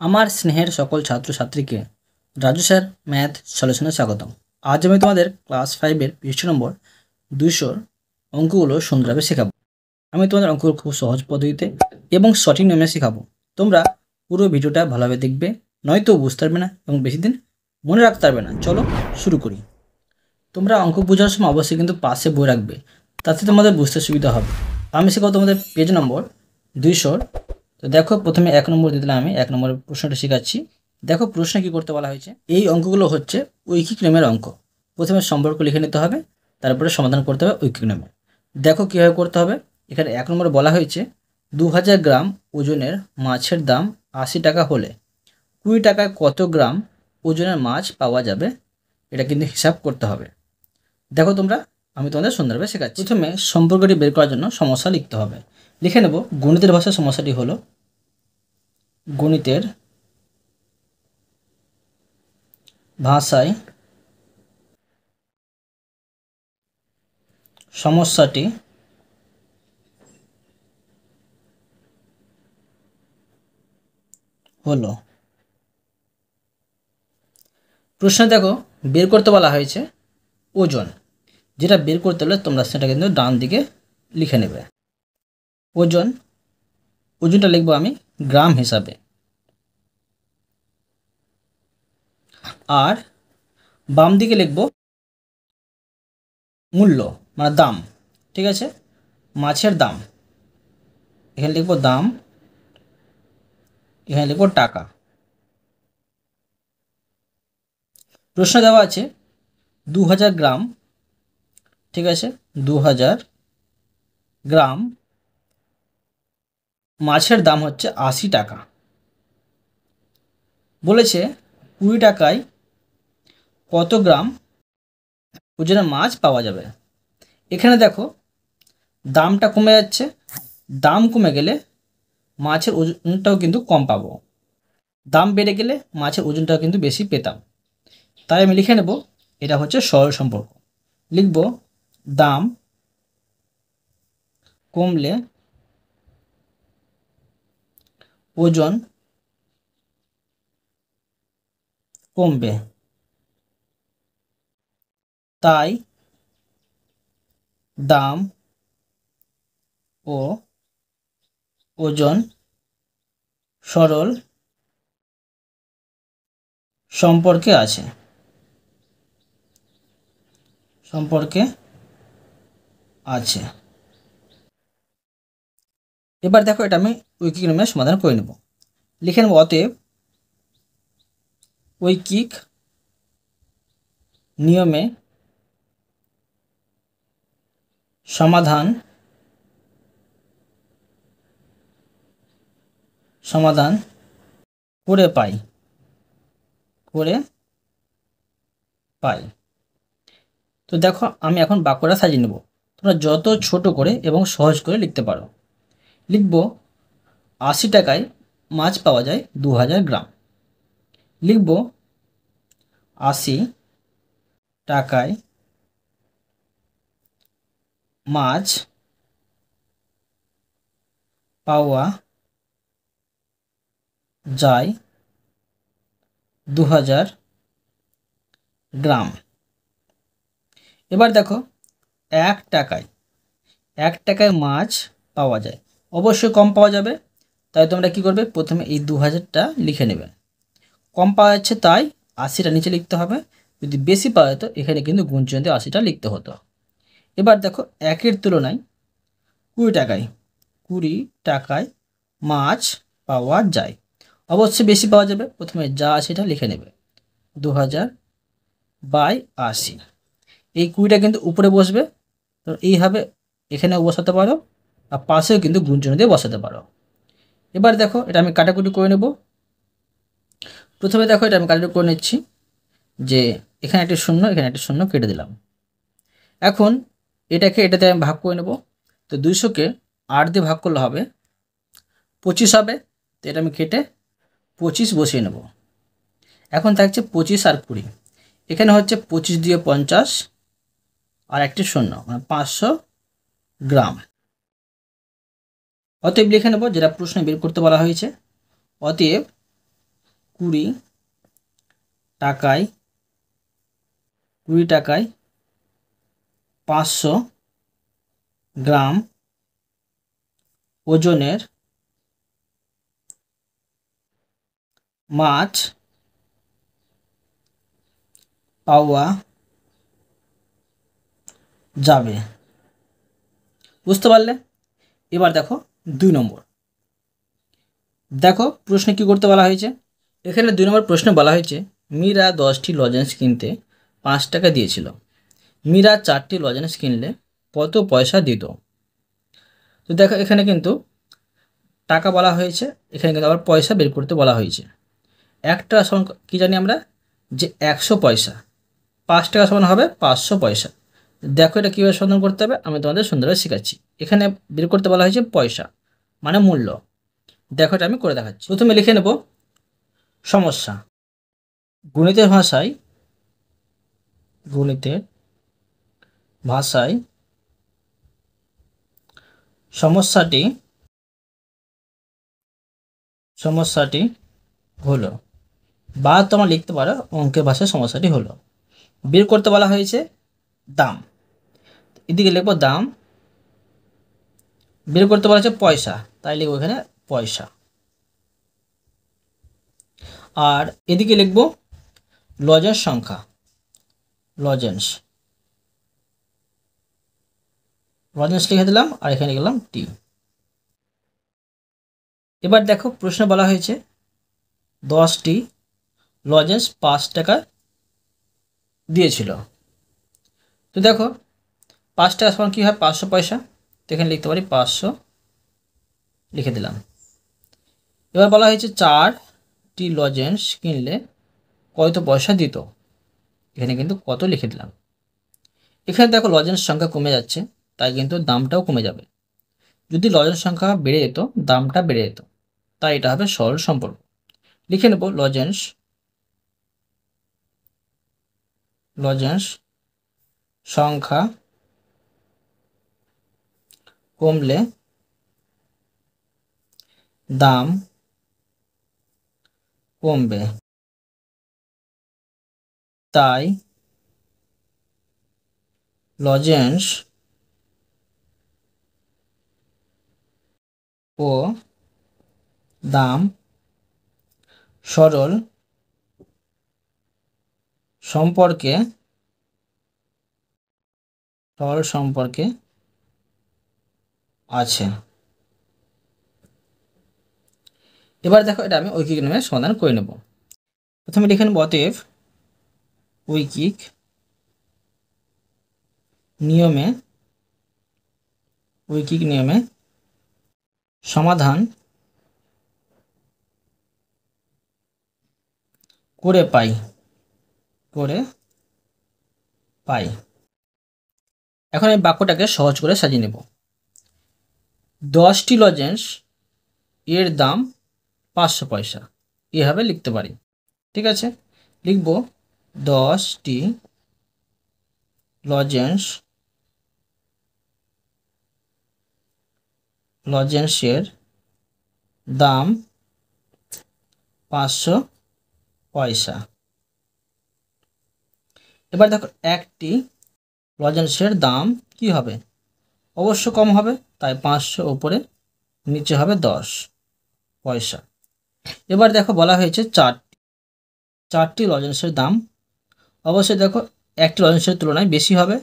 আমার স্নেহের সকল ছাত্রছাত্রীকে রাজু স্যার ম্যাথ সলিউশনে স্বাগতম। আজ আমি তোমাদের ক্লাস 5-এর পৃষ্ঠ নম্বর 200 অঙ্কগুলো সুন্দরভাবে শেখাবো। আমি তোমাদের অঙ্কগুলো খুব সহজ পদ্ধতিতে এবং সঠিক নিয়মে শেখাবো। তোমরা পুরো ভিডিওটা ভালোভাবে দেখবে, নয়তো বুঝতে পারবে না এবং বেশি দিন মনে রাখতে পারবে না। চলো শুরু করি। তোমরা অঙ্ক বোঝার সময় অবশ্যই কিন্তু পাশে বই রাখবে, তাতে তোমাদের বুঝতে সুবিধা হবে। আমি শেখাবো তোমাদের পেজ নম্বর 200। তো দেখো, প্রথমে 1 নম্বর দিয়ে দিলাম। আমি 1 নম্বরের প্রশ্নটা শেখাচ্ছি। দেখো প্রশ্নে কি করতে বলা হয়েছে। এই অঙ্কগুলো হচ্ছে ঐকিক নিয়মের অঙ্ক। প্রথমে সম্পর্ক লিখে নিতে হবে, তারপরে সমাধান করতে হবে ঐকিক নিয়মে। দেখো কীভাবে করতে হবে। এখানে 1 নম্বরে বলা হয়েছে 2000 গ্রাম ওজনের মাছের দাম 80 টাকা হলে 20 টাকায় কত গ্রাম ওজনের মাছ পাওয়া যাবে, এটা কিন্তু হিসাব করতে হবে। দেখো তোমরা, আমি তোমাদের সুন্দরভাবে শেখাচ্ছি। প্রথমে সম্পর্কটি বের করার জন্য সমস্যা লিখতে হবে। লিখে নেব। গণিতের ভাষায় সমস্যাটি হলো, গণিতের ভাষায় সমস্যাটি হলো। প্রশ্নে দেখো বের করতে বলা হয়েছে ওজন। যেটা বের করতে হলে তোমরা সেটা কিন্তু ডান দিকে লিখে নেবে। ওজনটা লিখবো আমি গ্রাম হিসাবে, আর বাম দিকে লিখব মূল্য মানে দাম। ঠিক আছে, মাছের দাম। এখানে লিখবো দাম, এখানে লিখবো টাকা। প্রশ্ন দেওয়া আছে 2000 গ্রাম। ঠিক আছে, 2000 গ্রাম মাছের দাম হচ্ছে 80 টাকা। বলেছে 20 টাকায় কত গ্রাম ওজনের মাছ পাওয়া যাবে। এখানে দেখো দামটা কমে যাচ্ছে, দাম কমে গেলে মাছের ওজনটাও কিন্তু কম পাবো। দাম বেড়ে গেলে মাছের ওজনটাও কিন্তু বেশি পেতাম। তাই আমি লিখে নেব, এটা হচ্ছে সরল সম্পর্ক। লিখব দাম কমলে ওজন কমবে, তাই দাম ও ওজন সরল সম্পর্কে আছে। এবার দেখো, এটা আমি ঐকিক নিয়মে সমাধান করে নেব। লিখে নেব অতএব ঐকিক নিয়মে সমাধান করে পাই। তো দেখো, আমি এখন বাক্যটা সাজিয়ে নেব। তোমরা যত ছোট করে এবং সহজ করে লিখতে পারো। লিখব 80 টাকায় মাছ পাওয়া যায় 2000 গ্রাম। লিখব 80 টাকায় মাছ পাওয়া যায় 2000 গ্রাম। এবার দেখো 1 টাকায় মাছ পাওয়া যায়, অবশ্যই কম পাওয়া যাবে। তাই তোমরা কি করবে, প্রথমে এই 2000টা লিখে নেবে। কম পাওয়া যাচ্ছে তাই 80টা নিচে লিখতে হবে। যদি বেশি পাওয়া যেত এখানে কিন্তু গুণ চিহ্ন দিয়ে 80টা লিখতে হতো। এবার দেখো 1-এর তুলনায় 20 টাকায় মাছ পাওয়া যায়, অবশ্যই বেশি পাওয়া যাবে। প্রথমে যা আছে এটা লিখে নেবে 2000/80। এই 20টা কিন্তু উপরে বসবে, তো এইভাবে এখানেও বসাতে পারো, আর পাশেও কিন্তু গুণ চিহ্ন দিয়ে বসাতে পারো। এবার দেখো, এটা আমি কাটাকুটি করে নেব। প্রথমে দেখো, এটা আমি কাটাকুটি করে নিচ্ছি যে এখানে একটা শূন্য, এখানে একটা শূন্য কেটে দিলাম। এখন এটাতে আমি ভাগ করে নেব। তো 200-কে 8 দিয়ে ভাগ করলে হবে 25 হবে। তো এটা আমি কেটে 25 বসিয়ে নেব। এখন থাকছে 25 আর 20। এখানে হচ্ছে 25 দিয়ে 50 আর একটি শূন্য, মানে 500 গ্রাম। অতএব লিখে নেব যেটা প্রশ্নে বের করতে বলা হয়েছে। অতএব 20 টাকায় 500 গ্রাম ওজনের মাছ পাওয়া যাবে। বুঝতে পারলে? এবার দেখো 2 নম্বর। দেখো প্রশ্নে কি করতে বলা হয়েছে। এখানে 2 নম্বর প্রশ্নে বলা হয়েছে মীরা 10টি লজেন্স কিনতে 5 টাকা দিয়েছিল। মীরা 4টি লজেন্স কিনলে কত পয়সা দিত? তো দেখো এখানে কিন্তু টাকা বলা হয়েছে, এখানে কিন্তু আবার পয়সা বের করতে বলা হয়েছে। একটা সমান কী জানি আমরা, যে 100 পয়সা, 5 টাকা সমান হবে 500 পয়সা। দেখো এটা কীভাবে সন্ধান করতে হবে আমি তোমাদের সুন্দরভাবে শেখাচ্ছি। এখানে বের করতে বলা হয়েছে পয়সা মানে মূল্য। দেখো এটা আমি করে দেখাচ্ছি। প্রথমে লিখে নেব সমস্যা। গণিতের ভাষায় সমস্যাটি হলো, বা তোমরা লিখতে পারো অঙ্কের ভাষায় সমস্যাটি হলো। বের করতে বলা হয়েছে দাম, এদিকে লিখবো দাম। বের করতে বলা হয়েছে পয়সা, তাই লিখবো এখানে পয়সা। আর এদিকে লিখবো লজেন্স সংখ্যা, লজেন্স লিখে দিলাম, আর এখানে লিখলাম টি। এবার দেখো প্রশ্ন বলা হয়েছে 10টি লজেন্স 5 টাকা দিয়েছিল। তো দেখো 5 টাকা সমান কী হয় 500 পয়সা, তো এখানে লিখতে পারি 500 লিখে দিলাম। এবার বলা হয়েছে 4টি লজেন্স কিনলে কত পয়সা দিত, এখানে কিন্তু কত লিখে দিলাম। এখানে দেখো লজেন্স সংখ্যা কমে যাচ্ছে, তাই কিন্তু দামটাও কমে যাবে। যদি লজেন্স সংখ্যা বেড়ে যেত দামটা বেড়ে যেত, তাই এটা হবে সরল সম্পর্ক। লিখে নেব লজেন্স সংখ্যা কমলে দাম কমবে, তাই লজেন্স ও দাম সরল সম্পর্কে আছে। এবার দেখো এটা আমি ঐকিক নিয়মে সমাধান করে নেব। প্রথমে লিখে নেব অতএব ঐকিক নিয়মে সমাধান করে পাই। এখন এই বাক্যটাকে সহজ করে সাজিয়ে নেব। 10টি লজেন্স এর দাম 500 পয়সা, এভাবে লিখতে পারি। ঠিক আছে, লিখব 10টি লজেন্সের দাম 500 পয়সা। এবার দেখো একটি লজেন্সের দাম কি হবে, অবশ্য কম হবে, তাই 500 উপরে নিচে হবে 10 পয়সা। এবার দেখো বলা হয়েছে 4টি লজেন্সের দাম, অবশ্যই দেখো একটি লজেন্সের তুলনায় বেশি হবে,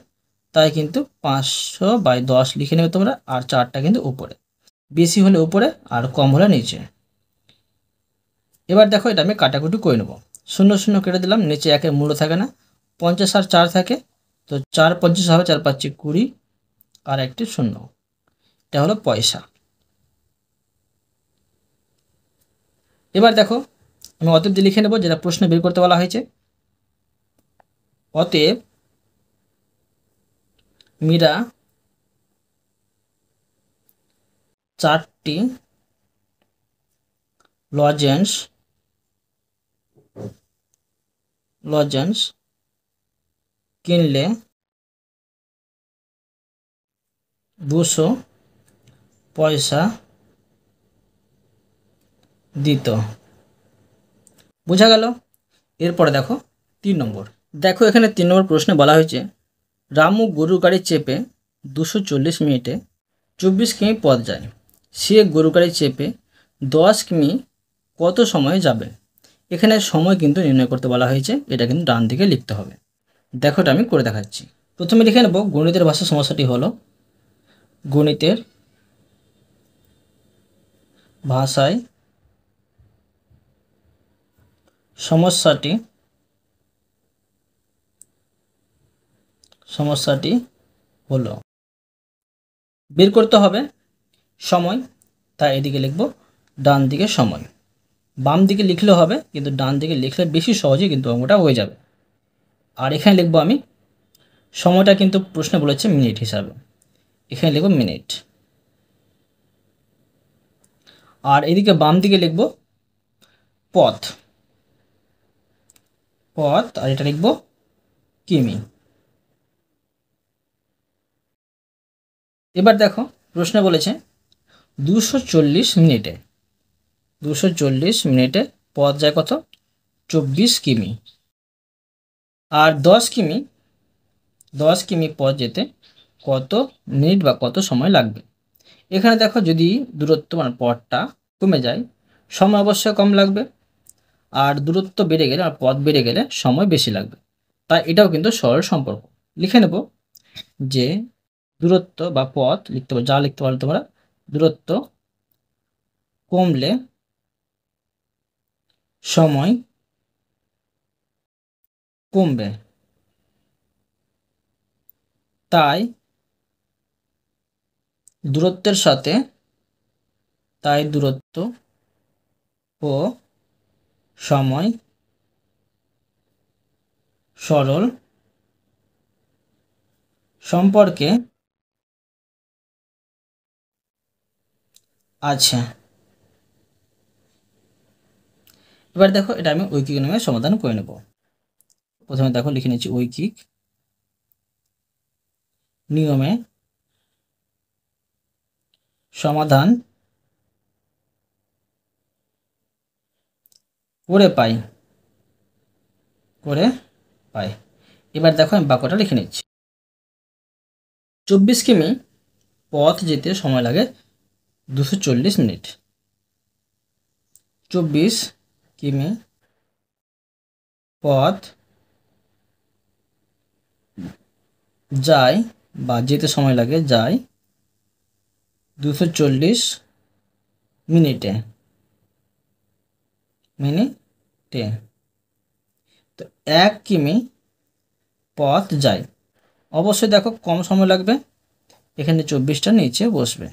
তাই কিন্তু 500/10 লিখে নেবে তোমরা। আর 4টা কিন্তু উপরে, বেশি হলে উপরে আর কম হলে নিচে। এবার দেখো এটা আমি কাটাকুটি করে নেব। 0 0 কেটে দিলাম, নিচে একের মূল্য থাকে না, 50 আর 4 থাকে, তো 4 50 হবে, 4 5 20 আর একটি 0, এটা হলো পয়সা। এবার দেখো আমি অতএব দিয়ে লিখে নেব, যেটা প্রশ্ন বের করতে বলা হয়েছে। অতএব মীরা 4টি লজেন্স কিনলে 200 পয়সা দিত। বোঝা গেল। এরপরে দেখো 3 নম্বর। দেখো এখানে 3 নম্বর প্রশ্নে বলা হয়েছে রামু গরুর গাড়ি চেপে 240 মিনিটে 24 কিমি পথ যায়। সে গরুর গাড়ি চেপে 10 কিমি কত সময়ে যাবে? এখানে সময় কিন্তু নির্ণয় করতে বলা হয়েছে, এটা কিন্তু ডান দিকে লিখতে হবে। দেখো এটা আমি করে দেখাচ্ছি। প্রথমে লিখে নেব গণিতের ভাষা সমস্যাটি হলো গণিতের ভাষায় সমস্যাটি হলো বের করতে হবে সময়, তাই এদিকে লিখব ডান দিকে সময়। বাম দিকে লিখলেও হবে, কিন্তু ডান দিকে লিখলে বেশি সহজে কিন্তু অঙ্কটা হয়ে যাবে। আর এখানে লিখব আমি সময়টা কিন্তু প্রশ্নে বলেছে মিনিট হিসাবে, এখানে লিখব মিনিট। আর এদিকে বাম দিকে লিখব পথ, আর এটা লিখব কিমি। এবার দেখো প্রশ্নে বলেছে 240 মিনিটে পথ যায় কত? 24 কিমি। আর 10 কিমি পথ যেতে কত মিনিট বা কত সময় লাগবে? এখানে দেখো যদি দূরত্ব মানে পথটা কমে যায় সময় অবশ্যই কম লাগবে, আর দূরত্ব বেড়ে গেলে আর পথ বেড়ে গেলে সময় বেশি লাগবে। তাই এটাও কিন্তু সরল সম্পর্ক। লিখে নেব যে দূরত্ব বা পথ লিখতে পারো, যা লিখতে পারো তোমরা, দূরত্ব কমলে সময় কমবে, তাই দূরত্বের সাথে দূরত্ব ও সময় সরল সম্পর্কে আছে। এবার দেখো এটা আমি ঐকিক নিয়মে সমাধান করে নেব। প্রথমে দেখো লিখে নিচ্ছি ঐকিক নিয়মে সমাধান করে পাই। এবার দেখো আমি বাক্যটা লিখে নিচ্ছি। 24 কিমি পথ যেতে সময় লাগে 240 মিনিট। 24 কিমি পথ যায় বা যেতে সময় লাগে 240 মিনিটে। তো 1 কিমি পথ যায়, অবশ্যই দেখো কম সময় লাগবে, এখানে 24টা নিচে বসবে।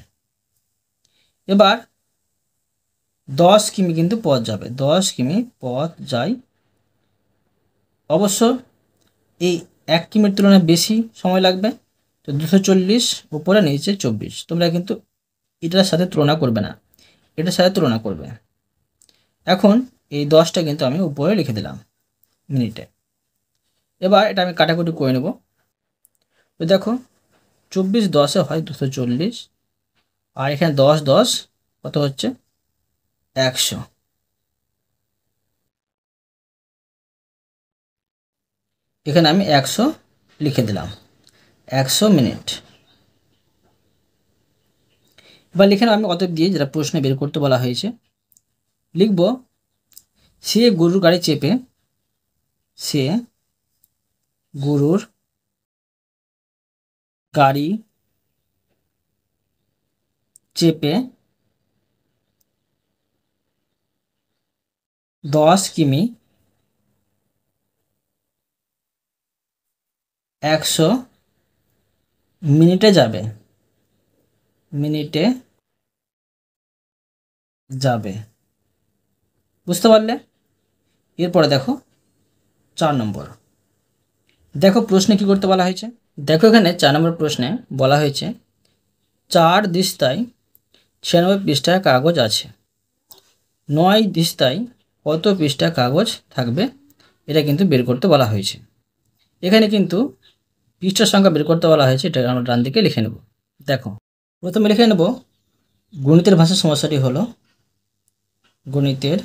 এবার 10 কিমি কিন্তু পথ যাবে, 10 কিমি পথ যায়, অবশ্য এই 1 কিমির তুলনায় বেশি সময় লাগবে। তো 240 উপরে নিচে 24, তোমরা কিন্তু এটার সাথে তুলনা করবে না, এটার সাথে তুলনা করবে। এখন এই 10টা কিন্তু আমি উপরে লিখে দিলাম মিনিটে। এবার এটা আমি কাটাকুটি করে নেব। তো দেখো 24 10-এ হয় 240, আর এখানে 10 10 কত হচ্ছে 100। এখানে আমি 100 লিখে দিলাম, 100 মিনিট। এবার লিখে আমি অতএব দিয়ে যেটা প্রশ্নে বের করতে বলা হয়েছে লিখব সে গরুর গাড়ি চেপে 10 কিমি 100 মিনিটে যাবে। বুঝতে পারলে? এরপরে দেখো 4 নম্বর। দেখো প্রশ্নে কি করতে বলা হয়েছে। দেখো এখানে 4 নম্বর প্রশ্নে বলা হয়েছে 4 দিস্তায় 96 পৃষ্ঠার কাগজ আছে, 9 দিস্তায় কত পৃষ্ঠা কাগজ থাকবে, এটা কিন্তু বের করতে বলা হয়েছে। এখানে কিন্তু পৃষ্ঠার সংখ্যা বের করতে বলা হয়েছে, এটা আমরা ডান দিকে লিখে নেব। দেখো প্রথমে লিখে নেব গণিতের ভাষা সমস্যাটি হলো গণিতের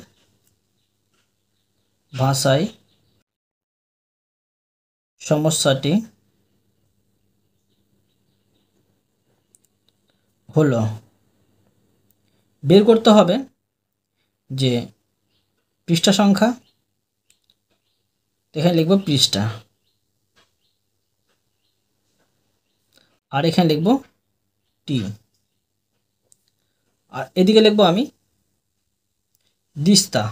ভাষায় সমস্যাটি হলো। বের করতে হবে যে পৃষ্ঠা সংখ্যা, এখানে লিখব পৃষ্ঠা, আর এখানে লিখব টি, আর এদিকে লিখব আমি দিস্তা,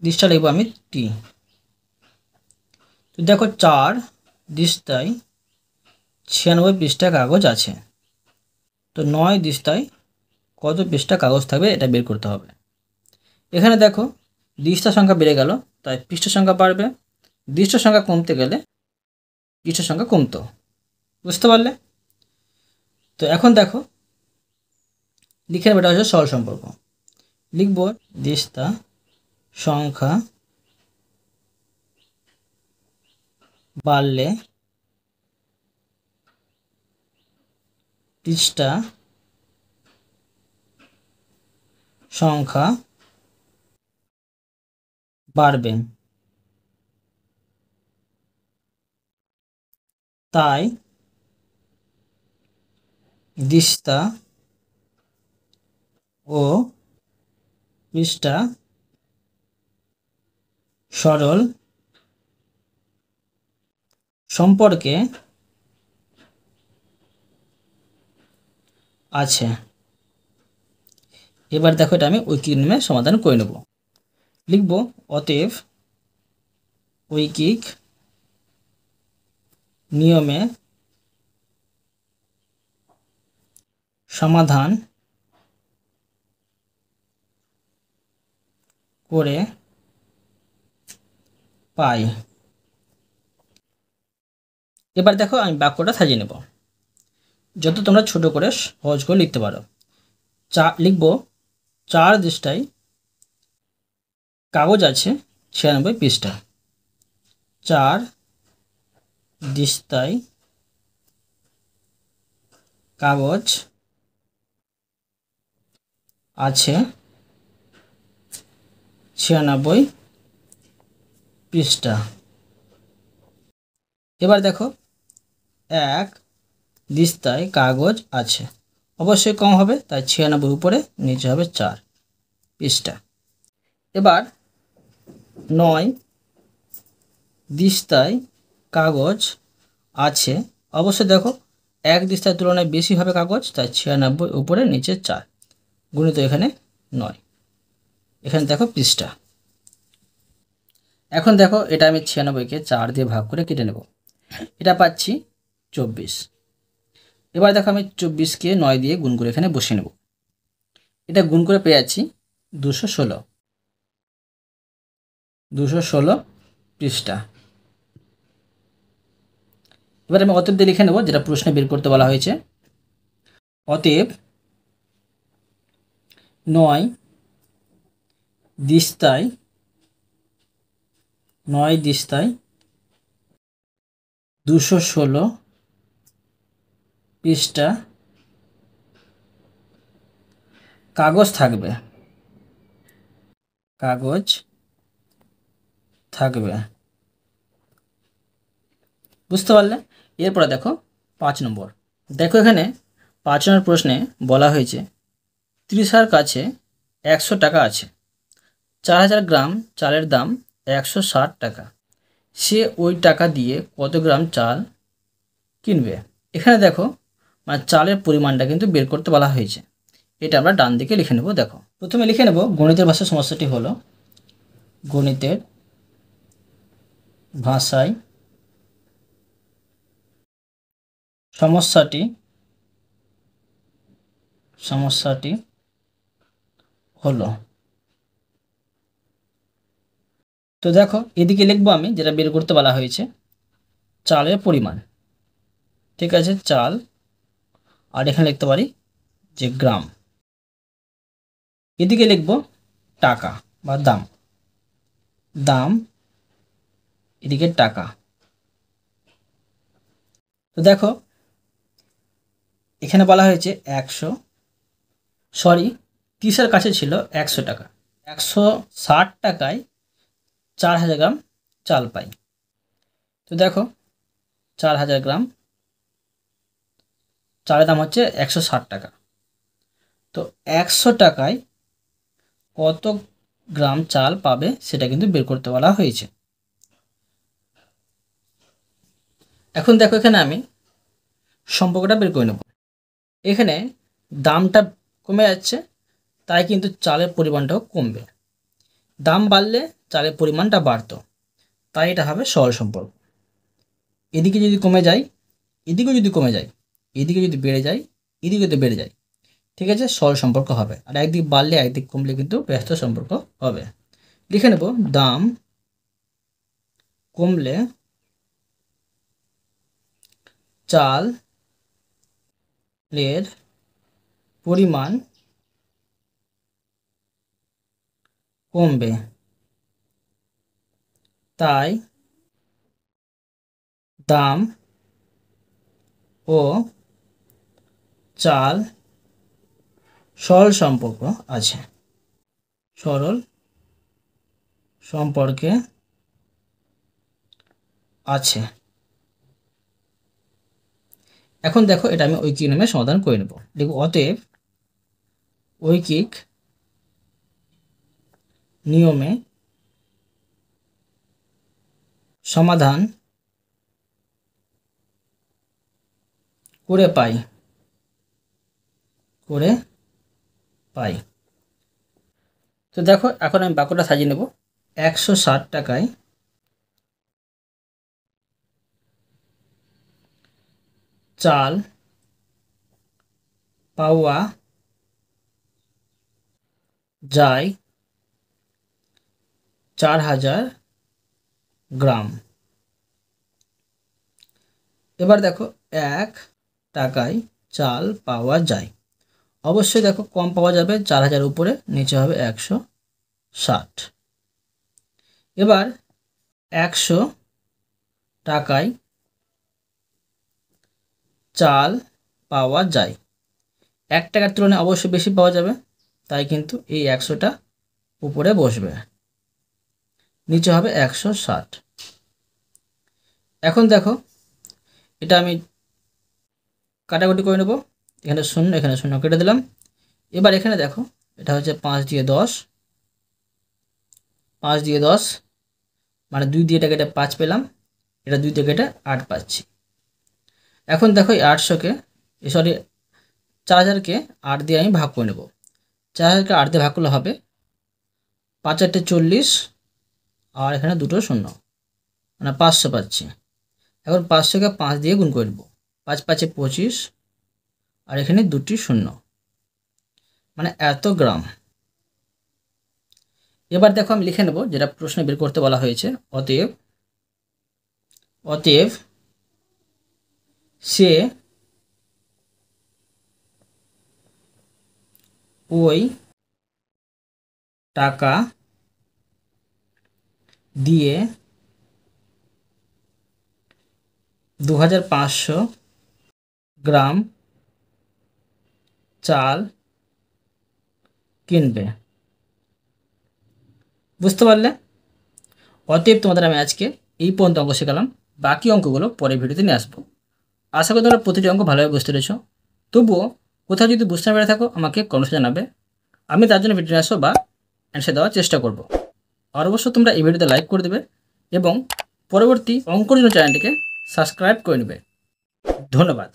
দিস্তা লিখব আমি টি। তো দেখো 4 দিস্তায় 96 পৃষ্ঠা কাগজ আছে, তো 9 দিস্তায় কত পৃষ্ঠা কাগজ থাকবে এটা বের করতে হবে। এখানে দেখো দিস্তা সংখ্যা বেড়ে গেল, তাই পৃষ্ঠা সংখ্যা বাড়বে, দিস্তা সংখ্যা কমতে গেলে পৃষ্ঠা সংখ্যা কমতো। বুঝতে পারলে? তো এখন দেখো লিখে নেবে, এটা হচ্ছে সরল সম্পর্ক। লিখব দিস্তা সংখ্যা বাড়লে পৃষ্ঠা সংখ্যা বাড়বে, তাই দিস্তা ও পৃষ্ঠা সরল সম্পর্কে আছে। এবার দেখো এটা আমি ঐকিক নিয়মে সমাধান করে নেব। লিখব অতএব ঐকিক নিয়মে সমাধান করে পাই। এবার দেখো আমি বাক্যটা সাজিয়ে নেব, যত তোমরা ছোট করে সহজ করে লিখতে পারো। লিখব 4 দিস্তায় কাগজ আছে 96 পৃষ্ঠা। 4 দিস্তায় কাগজ আছে 96 পৃষ্ঠা। এবার দেখো 1 দিস্তায় কাগজ আছে, অবশ্যই কম হবে, তাই 96 উপরে নিচে হবে 4 পৃষ্ঠা। এবার 9 দিস্তায় কাগজ আছে, অবশ্যই দেখো 1 দিস্তার তুলনায় বেশি হবে কাগজ, তাই 96 উপরে নিচে 4 গুণিত এখানে 9, এখানে দেখো পৃষ্ঠা। এখন দেখো এটা আমি 96কে 4 দিয়ে ভাগ করে কেটে নেব, এটা পাচ্ছি 24। এবার দেখো আমি 24কে 9 দিয়ে গুণ করে এখানে বসিয়ে নেব, এটা গুণ করে পেয়ে যাচ্ছি 216 পৃষ্ঠা। এবার আমি অতএব দিয়ে লিখে নেব, যেটা প্রশ্নে বের করতে বলা হয়েছে। অতএব 9 দিস্তায় 216 পৃষ্ঠা কাগজ থাকবে, বুঝতে পারলে? এরপরে দেখো 5 নম্বর। দেখো এখানে 5 নম্বর প্রশ্নে বলা হয়েছে তৃষার কাছে 100 টাকা আছে, 4000 গ্রাম চালের দাম 160 টাকা, সে ওই টাকা দিয়ে কত গ্রাম চাল কিনবে। এখানে দেখো মানে চালের পরিমাণটা কিন্তু বের করতে বলা হয়েছে, এটা আমরা ডান দিকে লিখে নেব। দেখো প্রথমে লিখে নেব গণিতের ভাষায় সমস্যাটি হলো, গণিতের ভাষায় সমস্যাটি হলো। তো দেখো এদিকে লিখবো আমি যেটা বের করতে বলা হয়েছে চালের পরিমাণ, ঠিক আছে, চাল, আর এখানে লিখতে পারি যে গ্রাম। এদিকে লিখব টাকা বা দাম, এদিকে টাকা। তো দেখো এখানে বলা হয়েছে তৃষার কাছে ছিল 100 টাকা, 160 টাকায় 4000 গ্রাম চাল পাই। তো দেখো 4000 গ্রাম চালের দাম হচ্ছে 160 টাকা। তো 100 টাকায় কত গ্রাম চাল পাবে সেটা কিন্তু বের করতে বলা হয়েছে। এখন দেখো এখানে আমি সম্পর্কটা বের করে নেব। এখানে দামটা কমে যাচ্ছে, তাই কিন্তু চালের পরিমাণটাও কমবে। দাম বাড়লে চালের পরিমাণটা বাড়তো, তাই এটা হবে সরল সম্পর্ক। এদিকে যদি কমে যায়, এদিকেও যদি কমে যায়, এদিকে যদি বেড়ে যায়, এদিকে যদি বেড়ে যায়, ঠিক আছে, সরল সম্পর্ক হবে। আর একদিক বাড়লে একদিক কমলে কিন্তু ব্যস্ত সম্পর্ক হবে। লিখে নেব দাম কমলে চালের পরিমাণ কমবে, তাই দাম ও চাল সরল সম্পর্ক আছে, সরল সম্পর্কে আছে। এখন দেখো এটা আমি ঐকিক নিয়মে সমাধান করে নেব। দেখো অতএব ঐকিক নিয়মে সমাধান করে পাই, তো দেখো এখন আমি বাক্যটা সাজিয়ে নেব। 160 টাকায় চাল পাওয়া যায় 4000 গ্রাম। এবার দেখো 1 টাকায় চাল পাওয়া যায়, অবশ্যই দেখো কম পাওয়া যাবে, 4000 উপরে, নিচে হবে 160। এবার 100 টাকায় চাল পাওয়া যায়, 1 টাকার তুলনায় অবশ্যই বেশি পাওয়া যাবে, তাই কিন্তু এই 100টা উপরে বসবে, নিচে হবে 160। এখন দেখো এটা আমি কাটাকুটি করে নেব। এখানে শূন্য, এখানে শূন্য কেটে দিলাম। এবার এখানে দেখো এটা হচ্ছে 5 দিয়ে 10, 5 দিয়ে 10 মানে 2 দিয়ে এটা কেটে 5 পেলাম, এটা 2 দিয়ে কেটে 8 পাচ্ছি। এখন দেখো এই 800কে, সরি 4000কে 8 দিয়ে আমি ভাগ করে নেব। 4000কে 8 দিয়ে ভাগ করলে হবে 5 8 40, আর এখানে দুটো শূন্য, মানে 500 পাচ্ছি। এখন 500কে 5 দিয়ে গুণ করে নেব, 5 5 25, আর এখানে দুটি শূন্য, মানে এত গ্রাম। এবার দেখো আমি লিখে নেব যেটা প্রশ্নে বের করতে বলা হয়েছে। অতএব সে ওই টাকা দিয়ে 2500 গ্রাম চাল কিনবে। বুঝতে পারলে? অতএব তোমাদের আমি আজকে এই পর্যন্ত অঙ্ক শেখালাম, বাকি অঙ্কগুলো পরের ভিডিওতে নিয়ে আসবো। আশা করি তোমরা প্রতিটি অঙ্ক ভালোভাবে বুঝতে পেরেছো। তবুও কোথাও যদি বুঝতে না পেরে থাকো আমাকে কমেন্টে জানাবে, আমি তার জন্য ভিডিও নিয়ে আসবো বা অ্যান্সার দেওয়ার চেষ্টা করব। আর অবশ্য তোমরা এই ভিডিওতে লাইক করে দেবে এবং পরবর্তী অঙ্কর জন্য চ্যানেলটিকে সাবস্ক্রাইব করে নেবে। ধন্যবাদ।